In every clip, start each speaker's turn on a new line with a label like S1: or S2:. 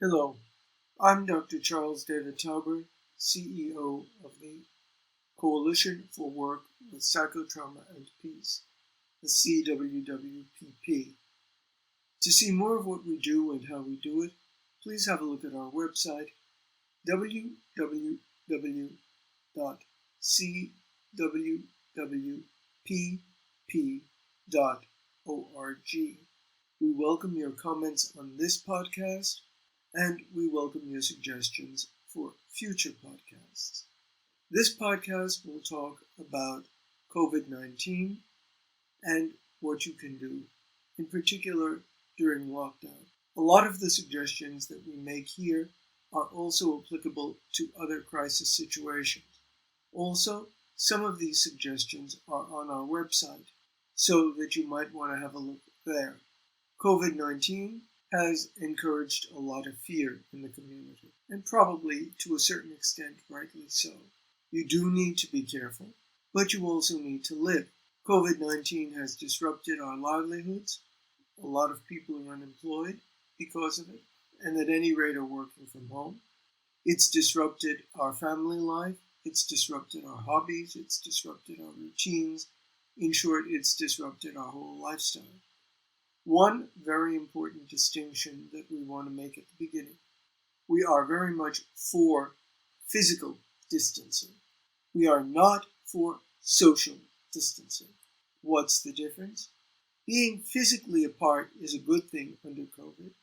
S1: Hello, I'm Dr. Charles David Tauber, CEO of the Coalition for Work with Psychotrauma and Peace, the CWWPP. To see more of what we do and how we do it, please have a look at our website, www.cwwpp.org. We welcome your comments on this podcast, and we welcome your suggestions for future podcasts. This podcast will talk about COVID-19 and what you can do, in particular during lockdown. A lot of the suggestions that we make here are also applicable to other crisis situations. Also, some of these suggestions are on our website, so that you might want to have a look there. COVID-19 has encouraged a lot of fear in the community, and probably to a certain extent rightly so. You do need to be careful, but you also need to live. COVID-19 has disrupted our livelihoods. A lot of people are unemployed because of it, and at any rate are working from home. It's disrupted our family life. It's disrupted our hobbies. It's disrupted our routines. In short, it's disrupted our whole lifestyle. One very important distinction that we want to make at the beginning. We are very much for physical distancing. We are not for social distancing. What's the difference? Being physically apart is a good thing under COVID.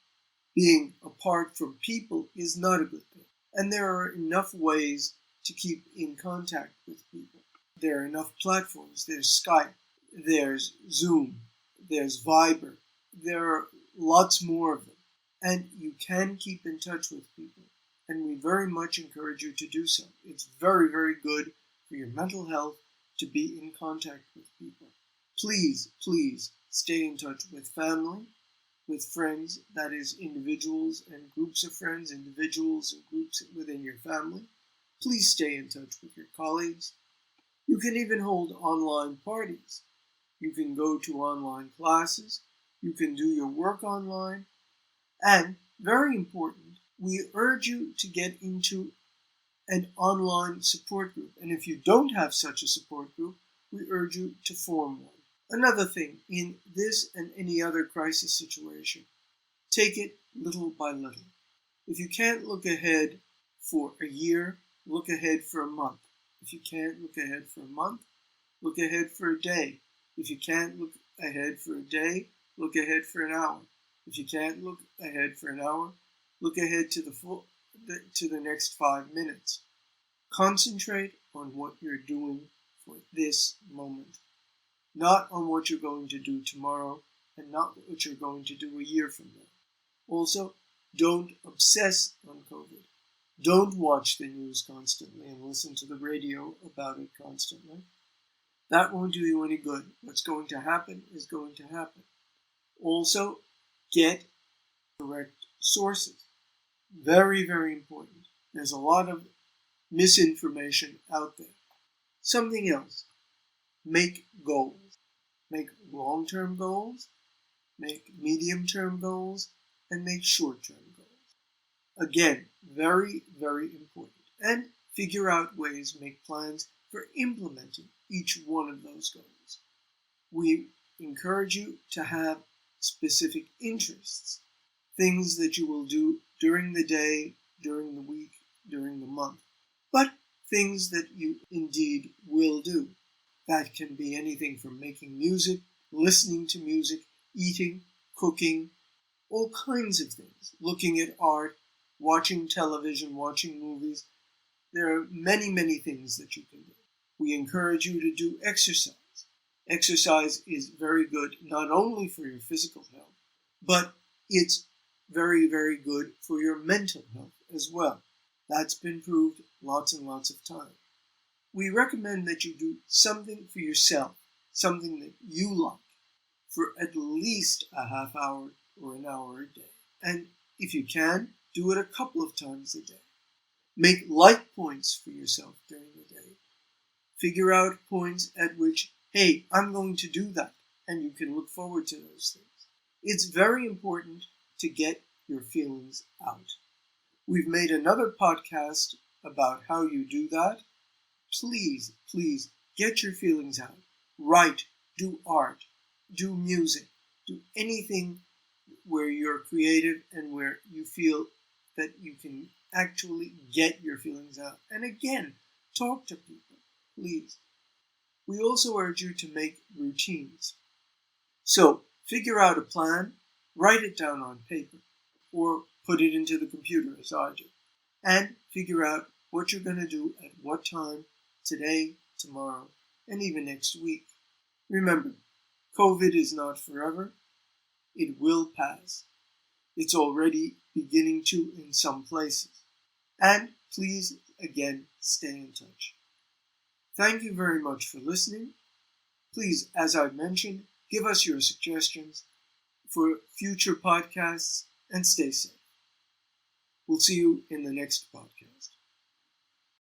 S1: Being apart from people is not a good thing. And there are enough ways to keep in contact with people. There are enough platforms. There's Skype, there's Zoom, there's Viber. There are lots more of them. And you can keep in touch with people. And we very much encourage you to do so. It's very, very good for your mental health to be in contact with people. Please, please stay in touch with family, with friends, that is individuals and groups of friends, individuals and groups within your family. Please stay in touch with your colleagues. You can even hold online parties. You can go to online classes. You can do your work online. And, very important, we urge you to get into an online support group. And if you don't have such a support group, we urge you to form one. Another thing, in this and any other crisis situation, take it little by little. If you can't look ahead for a year, look ahead for a month. If you can't look ahead for a month, look ahead for a day. If you can't look ahead for a day, look ahead for an hour. If you can't look ahead for an hour, look ahead to the next 5 minutes. Concentrate on what you're doing for this moment, not on what you're going to do tomorrow, and not what you're going to do a year from now. Also, don't obsess on COVID. Don't watch the news constantly and listen to the radio about it constantly. That won't do you any good. What's going to happen is going to happen. Also, get correct sources. Very, very important. There's a lot of misinformation out there. Something else. Make goals. Make long-term goals, make medium-term goals, and make short-term goals. Again, very, very important. And figure out ways, make plans for implementing each one of those goals. We encourage you to have specific interests, things that you will do during the day, during the week, during the month, but things that you indeed will do. That can be anything from making music, listening to music, eating, cooking, all kinds of things, looking at art, watching television, watching movies. There are many, many things that you can do. We encourage you to do exercise. Exercise is very good not only for your physical health, but it's very, very good for your mental health as well. That's been proved lots and lots of times. We recommend that you do something for yourself, something that you like, for at least a half hour or an hour a day. And if you can, do it a couple of times a day. Make like points for yourself during the day. Figure out points at which, hey, I'm going to do that, and you can look forward to those things. It's very important to get your feelings out. We've made another podcast about how you do that. Please, please get your feelings out. Write, do art, do music, do anything where you're creative and where you feel that you can actually get your feelings out. And again, talk to people, please. We also urge you to make routines. So figure out a plan, write it down on paper, or put it into the computer as I do, and figure out what you're going to do at what time today, tomorrow, and even next week. Remember, COVID is not forever. It will pass. It's already beginning to in some places. And please, again, stay in touch. Thank you very much for listening. Please, as I've mentioned, give us your suggestions for future podcasts and stay safe. We'll see you in the next podcast.